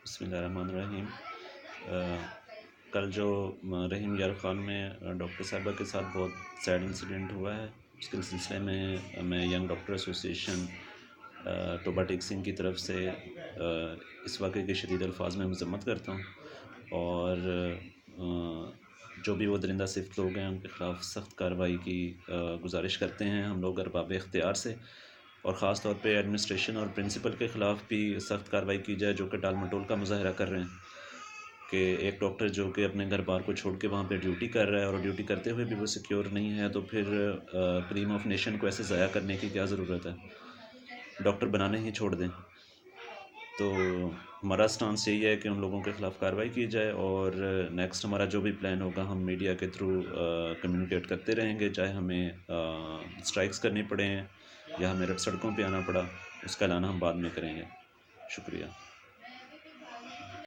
बिस्मिल्लाहिर्रहमानिर्रहीम। कल जो रहीम यार ख़ान में डॉक्टर साहिबा के साथ बहुत सैड इंसिडेंट हुआ है, उसके सिलसिले में मैं young doctor association Toba Tek Singh की तरफ से इस वाक़े के शदीद अल्फाज में मज़म्मत करता हूँ और जो भी वो दरिंदा सिफ्त लोग हैं उनके ख़िलाफ़ सख्त कार्रवाई की गुजारिश करते हैं हम लोग अरबाब इख्तियार से, और ख़ास तौर पे एडमिनिस्ट्रेशन और प्रिंसिपल के ख़िलाफ़ भी सख्त कार्रवाई की जाए जो कि टाल मटोल का मुज़ाहरा कर रहे हैं कि एक डॉक्टर जो कि अपने घर बार को छोड़ के वहाँ पे ड्यूटी कर रहा है और ड्यूटी करते हुए भी वो सिक्योर नहीं है, तो फिर क्रीम ऑफ नेशन को ऐसे ज़ाया करने की क्या ज़रूरत है, डॉक्टर बनाने ही छोड़ दें। तो हमारा स्टांस यही है कि उन लोगों के ख़िलाफ़ कार्रवाई की जाए और नेक्स्ट हमारा जो भी प्लान होगा हम मीडिया के थ्रू कम्युनिकेट करते रहेंगे, चाहे हमें स्ट्राइक्स करनी पड़े या हमें सड़कों पे आना पड़ा, उसका ऐलान हम बाद में करेंगे। शुक्रिया।